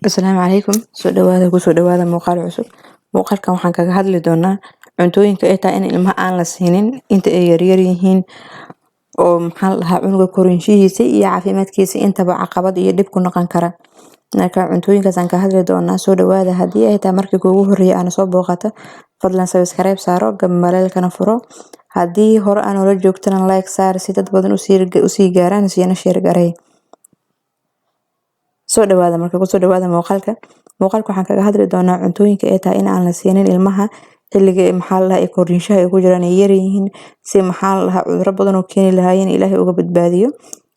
Asalaamu calaykum soo dhawaada kusoo dhawaada muuqaal cusub. Muuqaalkan waxaan kaga hadli doonaa cuntooyinka ay tahay in ilmaha aan la siinin inta ay yaryar yihiin oo maxaa la dhahaa cunuga korinshihiisa iyo caafimaadkiisa intaba caqabad iyo dhib ku noqon kara. Marka cuntooyinkaas aan ka hadli doonaa soo dhawaada haddii ay tahay markii ugu horreeyay aan soo booqato fadlan subscribe saaro gambaleelkana furo haddii hore aan ula joogtana like saar si dad badan usii gaaraan siina share garay. Soo dhawaada marka ku soo dhawaada muuqaalka waxaan kaga hadli doonaa cuntooyinka ay tahay in aan la siinin ilmaha xilliga maxaa la dhahaa korinshaha ay ku jiraan ay yar yihiin si maxaa la dhahaa cudurro badan oo keeni lahaayeen Ilaahay uga badbaadiyo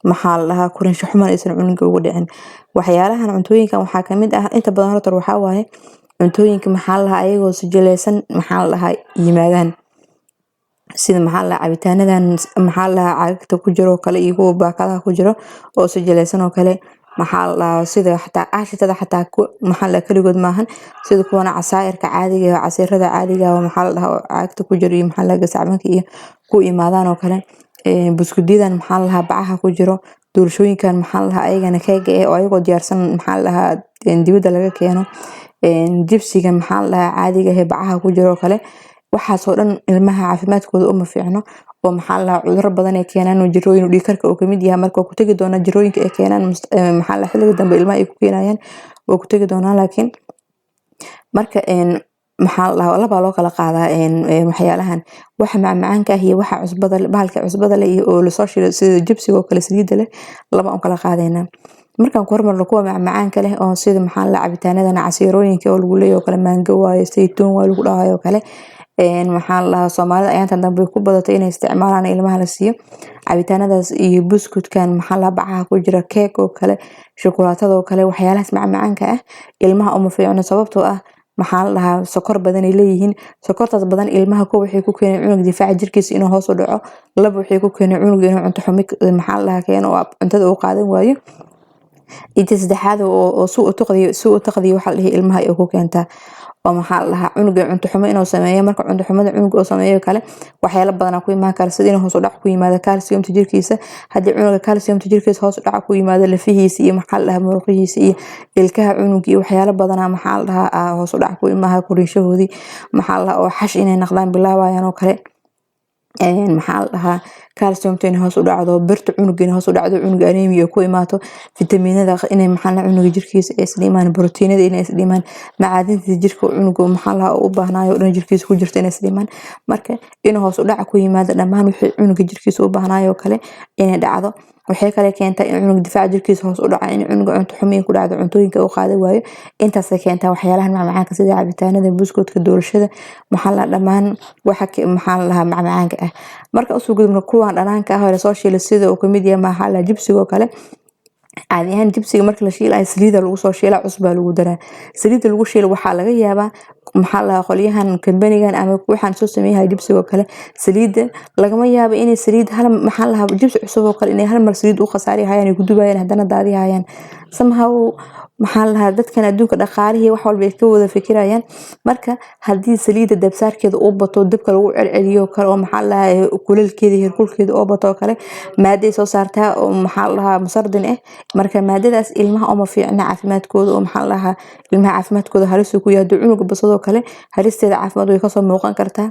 maxaa la dhahaa korinsho xumaan aysan cunuga ugu dhicin. Waxyaalahan cuntooyinkan waxaa kamid ah inta badan horta waxaa waaye cuntooyinka maxaa la dhahaa ayagoo si jilaysan maxaa la dhahaa yimaadaan sida maxaa la dhahaa cabitaanadan maxaa la dhahaa caagagta ku jiro kale iyo kuwa baakadaha ku jiro oo si jilaysan oo kale maxaa la dhahaa sida xataa aashitada xataa maxaa la kaligood maahan sida kuwana casaayirka caadiga ah casiirada caadiga ah maxaa la dhahaa caagta ku jiro iyo maxaa la gasacmanka iyo ku imaadaan oo kale buskudiyadan maxaa la dhahaa bacaha ku jiro doorshooyinkan maxaa la dhahaa ayagana keega oo ayagoo diyaarsan maxaa la dhahaa dibadda laga keeno jibsiga maxaa la dhahaa caadiga ah bacaha ku jiro kale waxaas oo dhan ilmaha caafimaadkooda uma fiicno oo maxaa la dhahaa cudurro badan ay keenaan oo jirooyin dhiig karka oo kamid yahay marka ku tagi doona jirooyinka ay keenaan maxaa la xilliga dambe ilmaha ay ku keenayaan oo ku tagi doona laakiin marka maxaa la dhahaa laba loo kala qaadaa waxyaalahan waxa macmacaanka ah iyo waxa cusbada bahalka cusbada leh iyo oo la soo shiido sida jibsiga oo kale saliida leh laba aan kala qaadaynaa markaan ku hormarno kuwa macmacaanka leh oo sida maxaa la cabitaanadan casiirooyinka oo lagu leeyahay oo kale mango waayo saytuun waa lagu dhahayo kale maxaa la dhahaa Soomaalida ayaantan dambe ku badatay inay isticmaalaan ilmaha la siiyo cabitaanadaas iyo buskudkan maxaa la bacaha ku jira keeg oo kale shukulaatada oo kale waxyaalahaas macmacaanka ah ilmaha uma fiicno sababtoo ah maxaa la dhahaa sokor badan ay leeyihiin sokortaas badan ilmaha ko waxay ku keeneen cunug difaaca jirkiisa inuu hoos u dhaco laba waxay ku keeneen cunug inuu cunto xumi maxaa la dhahaa keeno oo cuntada uu qaadan waayo inta saddexaad oo suu u taqdiyo waxa la dhahay ilmaha ay ku keentaa oo maxaa la dhahaa cunuga cunto xumo inuu sameeyo marka cunto xumada cunuga uu sameeyo kale waxyaalo badan ku imaan kara sida inuu hoos u dhac ku yimaado calciumta jirkiisa haddii cunuga calciumta jirkiisa hoos u dhac ku yimaado lafihiisa iyo maxaa la dhahaa muruqihiisa iyo ilkaha cunuga iyo waxyaalo badan maxaa la dhahaa hoos u dhac ku imaha korinshahoodii maxaa la dhahaa oo xash inay noqdaan bilaabayaan oo kale maxaa la dhahaa calciumta inay hoos u dhacdo birta cunuga inay hoos u dhacdo cunuga anemia ku imaato fitamiinada inay maxaa la cunuga jirkiisa ay isdhimaan borotiinada inay isdhimaan macaadinta jirka cunuga maxaa la u baahnayo dhan jirkiisa ku jirta inay isdhimaan marka in hoos u dhac ku yimaado dhammaan wixii cunuga jirkiisa u baahnayo kale inay dhacdo waxay kale keentaa in cunuga difaaca jirkiisa hoos u dhaco in cunuga cunto xumiin ku dhacdo cuntooyinka uu qaadan waayo intaas ay keentaa waxyaalahan macmacaanka sida cabitaanada buskudka doorashada maxaa la dhammaan waxa maxaa la dhahaa macmacaanka ah marka usoo gudubno kuwan dhanaanka ah oo la soo shiilay sida uu kamid yahay maxaa la jibsiga oo kale caadi ahaan jibsiga marka la shiilayo saliida lagu soo shiilaa cusba lagu daraa saliida lagu shiilo waxaa laga yaabaa maxaa la qolyahan kambanigan ama waxaan soo sameeyay jibsiga oo kale saliida lagama yaabo inay saliid hal maxaa la jibsi cusub oo kale inay hal mar saliid u khasaari hayaan ay gudubayaan hadana daadiyayaan somehow maxaa la dadkan adduunka dhaqaalihii wax walba ay ka wada fikirayaan marka hadii saliida dabsaarkeeda uu bato dabka lagu celceliyo kale oo maxaa la kuleelkeeda heerkulkeeda oo bato kale maadada soo saartaa oo maxaa la musardin ah marka maadadaas ilmaha uma fiicna caafimaadkooda oo maxaa la ilmaha caafimaadkooda halis ku yahay cunuga basado kale halisteeda caafimaad way ka soo muuqan kartaa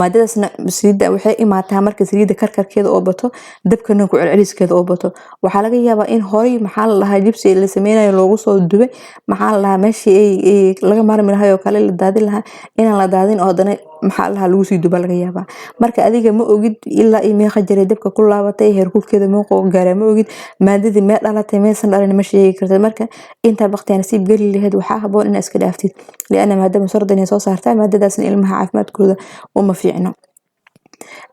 maadadaasna saliida waxay imaataa marka saliida karkarkeeda oo bato dabkana ku celceliskeeda oo bato waxa laga yaabaa in horay maxaa la dhahaa jibsi la sameeyo loogu soo dubay maxaa la dhahaa meeshii laga maarmi lahayo kale la daadin lahaa inaan la daadin oo dana maxaa la lagu sii duba laga yaabaa marka adiga ma ogid ilaa ay meeqa jiray dabka ku laabatay heerkulkeeda muuqo gaaray ma ogid maadadii mee dhalatay meesan dhalin ma sheegi kartid marka inta waqti nasiib gali lahayd waxa haboon in iska dhaaftid leena maadada musardin soo saartaa maadadaasna ilmaha caafimaadkooda uma fiicno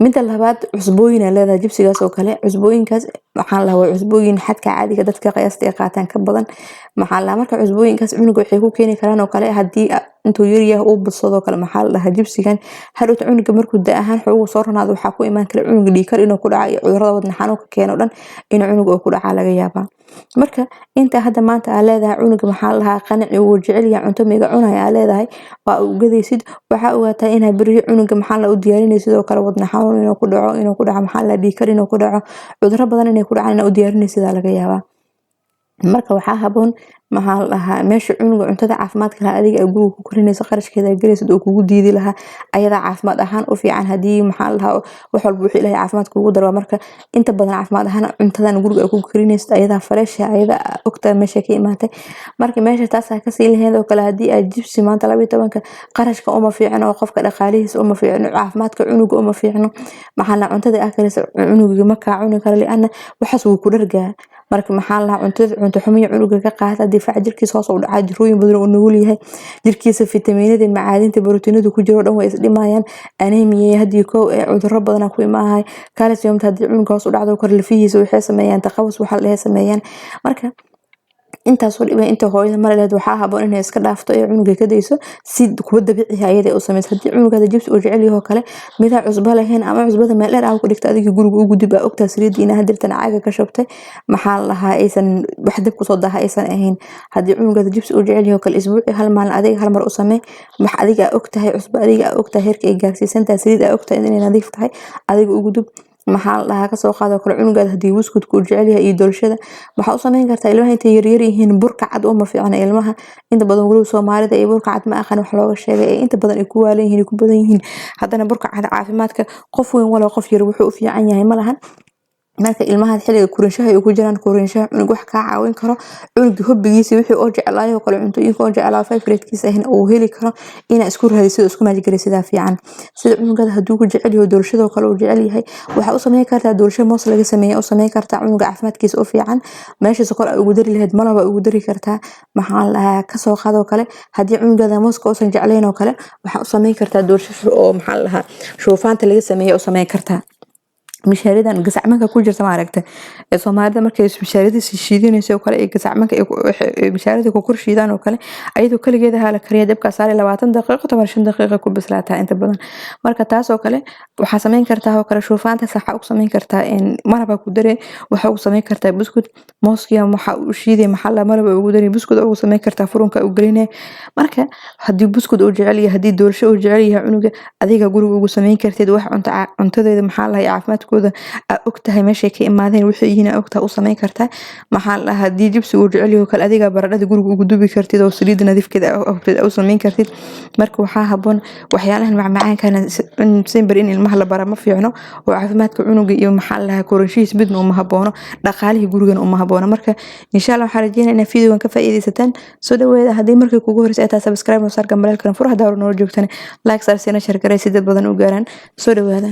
midda labaad cusbooyin leedahay jibsigaas oo kale cusbooyinkaas waxaan la waa cusbooyin xadka caadiga dadka qiyaasta ay qaataan ka badan maxaa la marka cusbooyinkaas cunuga waxay ku keeni karaan oo kale hadii intuu yar yahay uu badsado kale maxaa la dhahaa jibsigan hadhow cunuga markuu da ahaan xoog soo ranaado waxa ku imaan kale cunuga dhiikar inuu ku dhacayo cudurrada wadna xanuunka keeno dhan in cunuga uu ku dhaca laga yaabaa marka inta hadda maanta aan leedahay cunuga maxaa la dhahaa qanaci uu jecel yahay cunto miga cunaya aan leedahay waa u gadaysid waxa ogaataa in bari cunuga maxaa la u diyaarinaysid oo kale wadna xanuun inuu ku dhaco maxaa la dhiikar inuu ku dhaco cudurro badan inay ku dhacaan u diyaarinaysid laga yaabaa marka waxaa haboon maxaa la dhahaa meesha cunuga cuntada caafimaadka lahaa adiga aad guriga ku korinayso qarashkeeda aad galaysid oo kugu diidi lahaa ayada caafimaad ahaan u fiican hadii maxaa la dhahaa wax walba wixii Ilaahay caafimaad kugu daro marka inta badan caafimaad ahaan cuntadan guriga aad ku korinaysid ayada fresh ayada ogtaa meesha ka imaatay marka meesha taas ka sii lahayd oo kale hadii aad jibsi maanta 12 qarashka uma fiicno qofka dhaqaalihiisa uma fiicno caafimaadka cunuga uma fiicno maxaa la cuntada aad kariso cunuga ma ka cuni karo liana waxaas uu ku dhargaa marka maxaa la cunto xumiyo cunuga ka qaata difaac jirkiisa hoos u dhacay jirooyin badan oo nugul yahay jirkiisa fitamiinada macaadinta borotiinada ku jiro dhan way is dhimayaan anemia hadii koow ee cudurro badan ku imaahay calcium hadii cunuga hoos u dhacdo kor lafihiisa waxay sameeyaan taqawus waxa la sameeyaan marka intaas oo dhibay inta hooyada mar leed waxa haboon inay iska dhaafto ee cunuga ka dayso si kuwa dabiici ah ayada u sameeyso hadii cunuga jibs oo jecel yahay kale mida cusba lahayn ama cusbada meel dheer ah ku dhigta adiga guriga ugu dib ogta saliidina hadirtan caaga ka shubtay maxaa lahaa aysan wax dib ku soo daha aysan ahayn hadii cunuga jibs oo jecel yahay kale isbuuci hal maalin adiga hal mar u samee wax adiga ogtahay cusba adiga ogtahay heerka ay gaarsiisantaa saliid ogtahay inay nadiif tahay adiga ugu dib maxaa la ka soo qaado kale cunuga hadii buskut ku jecel yahay iyo dolshada waxa u sameyn kartaa ilmaha intay yar yihiin burka cad oo ma fiicna ilmaha inta badan waliba Soomaalida ay burka cad ma aqaan wax looga sheegay inta badan ay ku waaleen ku badan yihiin hadana burka cad caafimaadka qof weyn wala qof yar wuxuu u fiican yahay malahan marka ilmaha xilliga korinshaha ay ku jiraan korinshaha cunug wax ka caawin karo cunug hobbigiisa wixii oo jeclaayo kale cuntooyinka oo jeclaa favorite-kiisa ahna uu heli karo ina isku raadiso isku maajigreysida fiican sida cunuga haduu ku jecel yahay doorshada kale uu jecel yahay waxa uu sameey kartaa doorsho moos laga sameeyo oo sameey kartaa cunuga caafimaadkiisa oo fiican meesha sokor ay ugu dari lahayd malaba ugu dari kartaa maxaa la ka soo qaado kale hadii cunuga mooska oo san jeclayn oo kale waxa uu sameey kartaa doorsho oo maxaa la shoofaanta laga sameeyo oo sameey kartaa mishaaridan gasacmanka ku jirta ma aragtay Soomaalida markay mishaarida si shiidinayso kale ee gasacmanka ee mishaarida ku korshiidaan oo kale ayadoo kaligeeda hala kariya dabka saar 20 daqiiqo 15 daqiiqo ku bislaataa inta badan marka taas oo kale waxa sameyn kartaa oo kale shoofaanta sax u sameyn kartaa in maraba ku daree waxa uu sameyn kartaa buskut mooskiya waxa uu shiiday maxalla maraba ugu daree buskut oo sameyn kartaa furunka u gelinay marka hadii buskut oo jecel yahay hadii doorsho oo jecel yahay cunuga adiga guriga ugu sameyn kartid wax cuntadeeda maxaa la caafimaad ogtahay meesha ka imaadeen wixii yihiin ogtahay u sameyn kartaa maxaa la hadii jibsi uu jecel yahay kale adiga baradhada guriga ugu dubi kartid oo saliid nadiifkeeda u sameyn kartid marka waxa haboon waxyaalahan macmacaan kana simbar in ilmaha la bara ma fiicno oo caafimaadka cunuga iyo maxaa la korinshiis midna uma haboono dhaqaalihi gurigan uma haboono marka insha Allah waxaan rajeynayaa in fiidiyowan ka faa'iideysataan soo dhaweeda hadii markay kugu horeyso ay tahay subscribe oo saar gambalkan furaha dawr noo joogtane like saar sina share garay si dad badan u gaaraan soo dhaweeda